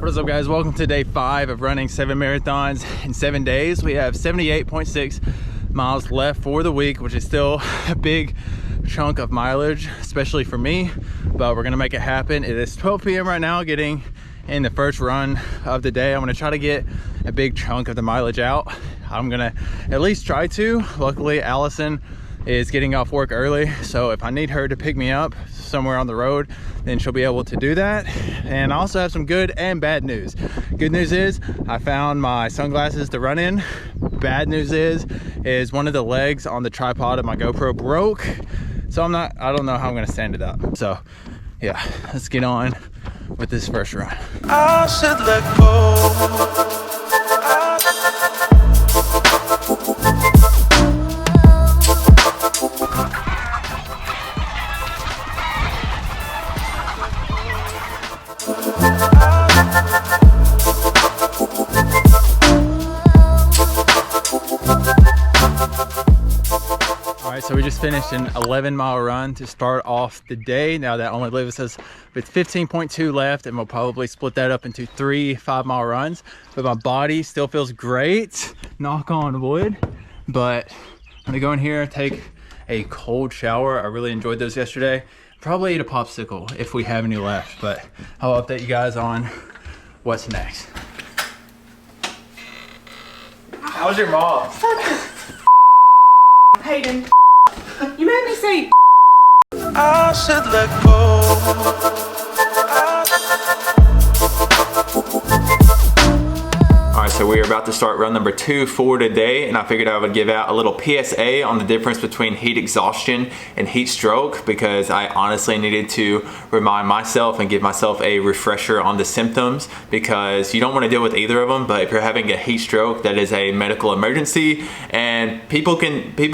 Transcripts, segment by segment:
What is up, guys? Welcome to day 5 of running 7 marathons in 7 days. We have 78.6 miles left for the week, which is still a big chunk of mileage, especially for me, but we're gonna make it happen. It is 12 p.m. right now, getting in the first run of the day. I'm gonna try to get a big chunk of the mileage out. I'm gonna at least try to. Luckily, Allison is getting off work early, so if I need her to pick me up somewhere on the road, then she'll be able to do that. And I also have some good and bad news. Good news is I found my sunglasses to run in. Bad news is one of the legs on the tripod of my GoPro broke, so I don't know how I'm gonna stand it up. So yeah, let's get on with this first run. I should let go. So we just finished an 11-mile run to start off the day. Now that only leaves us with 15.2 left, and we'll probably split that up into 3 5-mile runs. But my body still feels great, knock on wood. But I'm gonna go in here, take a cold shower. I really enjoyed those yesterday. Probably eat a popsicle if we have any left, but I'll update you guys on what's next. How's your mom? Hayden, you made me say I should let go. Alright, so we are about to start run number 2 for today, and I figured I would give out a little PSA on the difference between heat exhaustion and heat stroke, because I honestly needed to remind myself and give myself a refresher on the symptoms, because you don't want to deal with either of them. But if you're having a heat stroke, that is a medical emergency, and people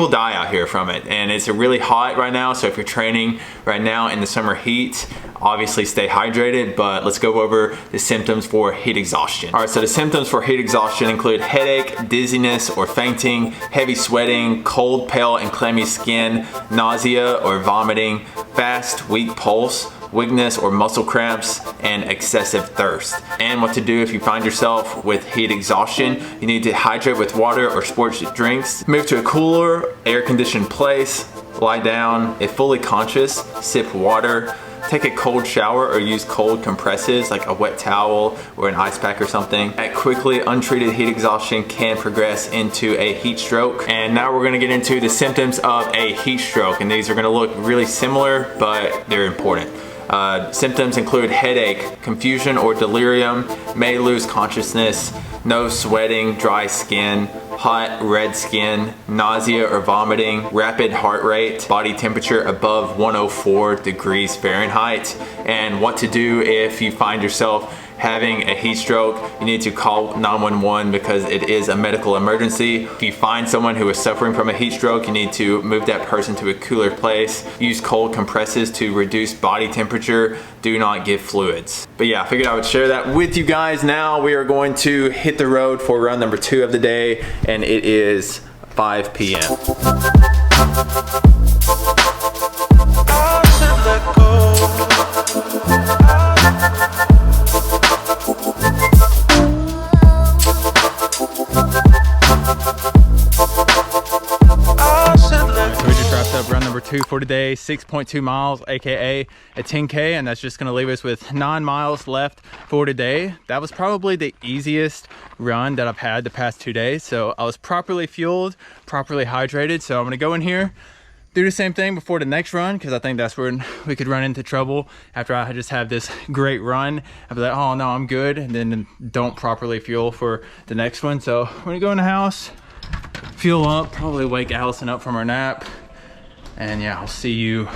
die out here from it. And it's really hot right now, so if you're training right now in the summer heat, obviously stay hydrated. But let's go over the symptoms for heat exhaustion. All right, so the symptoms for heat exhaustion include headache, dizziness or fainting, heavy sweating, cold, pale and clammy skin, nausea or vomiting, fast, weak pulse, weakness or muscle cramps, and excessive thirst. And what to do if you find yourself with heat exhaustion: you need to hydrate with water or sports drinks, move to a cooler, air-conditioned place, lie down. If fully conscious, sip water, take a cold shower or use cold compresses like a wet towel or an ice pack or something. Act quickly. Untreated heat exhaustion can progress into a heat stroke. And now we're gonna get into the symptoms of a heat stroke, and these are gonna look really similar, but they're important. Symptoms include headache, confusion or delirium, may lose consciousness, no sweating, dry skin, hot red skin, nausea or vomiting, rapid heart rate, body temperature above 104 degrees Fahrenheit. And what to do if you find yourself having a heat stroke: you need to call 911 because it is a medical emergency. If you find someone who is suffering from a heat stroke, you need to move that person to a cooler place. Use cold compresses to reduce body temperature. Do not give fluids. But yeah, I figured I would share that with you guys. Now we are going to hit the road for run number 2 of the day, and it is 5 p.m. Run number 2 for today, 6.2 miles, aka a 10K, and that's just gonna leave us with 9 miles left for today. That was probably the easiest run that I've had the past 2 days, so I was properly fueled, properly hydrated. So I'm gonna go in here, do the same thing before the next run, because I think that's when we could run into trouble. After I just have this great run, I'll be like, oh no, I'm good, and then don't properly fuel for the next one. So I'm gonna go in the house, fuel up, probably wake Allison up from her nap, and yeah, I'll see you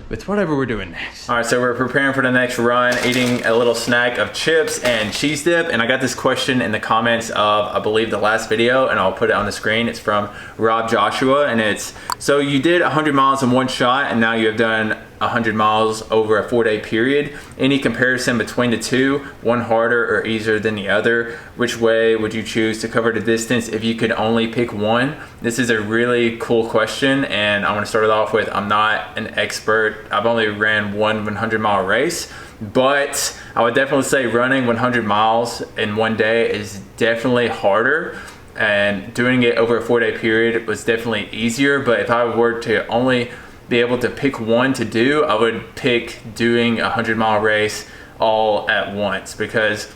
with whatever we're doing next. All right, so we're preparing for the next run, eating a little snack of chips and cheese dip. And I got this question in the comments of, I believe, the last video, and I'll put it on the screen. It's from Rob Joshua, and it's, so you did 100 miles in one shot, and now you have done 100 miles over a 4-day period. Any comparison between the two, one harder or easier than the other? Which way would you choose to cover the distance if you could only pick one? This is a really cool question, and I want to start it off with, I'm not an expert. I've only ran one 100-mile race, but I would definitely say running 100 miles in one day is definitely harder, and doing it over a 4-day period was definitely easier. But if I were to only be able to pick one to do, I would pick doing a 100-mile race all at once, because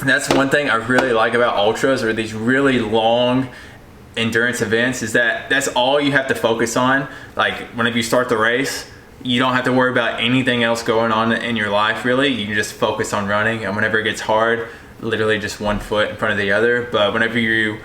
that's one thing I really like about ultras, or these really long endurance events, is that that's all you have to focus on. Like whenever you start the race, you don't have to worry about anything else going on in your life really. You can just focus on running, and whenever it gets hard, literally just one foot in front of the other. But whenever you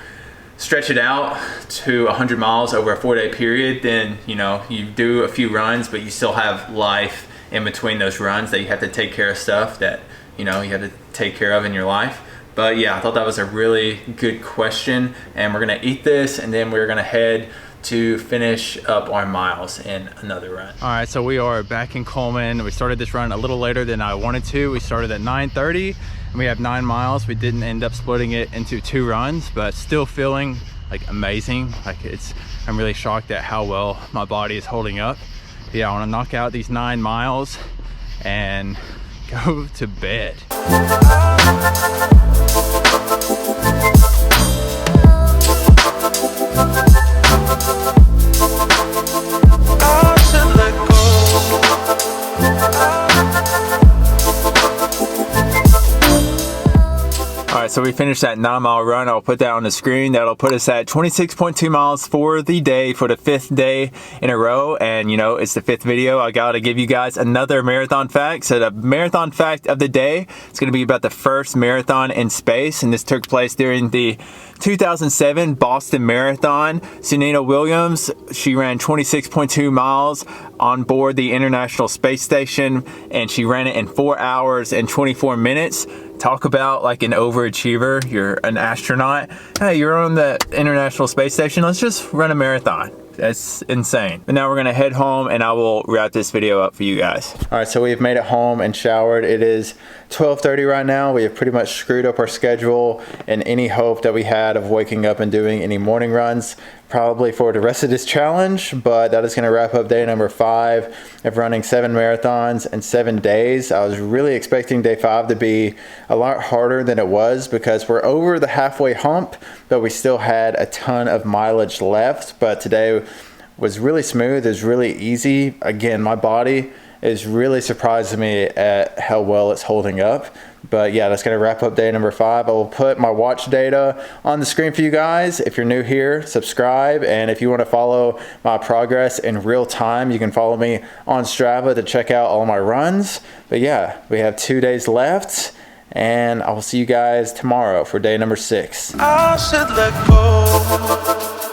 stretch it out to 100 miles over a 4-day period, then you do a few runs, but you still have life in between those runs that you have to take care of stuff that you have to take care of in your life. But yeah, I thought that was a really good question, and we're gonna eat this and then we're gonna head to finish up our miles in another run. All right, so we are back in Coleman. We started this run a little later than I wanted to. We started at 9:30 and we have 9 miles. We didn't end up splitting it into 2 runs, but still feeling like amazing. I'm really shocked at how well my body is holding up. But yeah, I want to knock out these 9 miles and go to bed. Alright, so we finished that 9-mile run. I'll put that on the screen. That'll put us at 26.2 miles for the day, for the 5th day in a row. And it's the 5th video. I gotta give you guys another marathon fact. So the marathon fact of the day is gonna be about the first marathon in space, and this took place during the 2007 Boston Marathon. Serena Williams, she ran 26.2 miles on board the International Space Station, and she ran it in 4 hours and 24 minutes. Talk about like an overachiever. You're an astronaut. Hey, you're on the International Space Station. Let's just run a marathon. That's insane. But now we're gonna head home and I will wrap this video up for you guys. All right, so we've made it home and showered. It is 12:30 right now. We have pretty much screwed up our schedule and any hope that we had of waking up and doing any morning runs probably for the rest of this challenge. But that is gonna wrap up day number 5 of running 7 marathons in 7 days. I was really expecting day 5 to be a lot harder than it was, because we're over the halfway hump, but we still had a ton of mileage left. But today was really smooth. It was really easy. Again, my body is really surprising me at how well it's holding up. But yeah, that's gonna wrap up day number 5. I will put my watch data on the screen for you guys. If you're new here, subscribe. And if you wanna follow my progress in real time, you can follow me on Strava to check out all my runs. But yeah, we have 2 days left, and I will see you guys tomorrow for day number 6. I should let go.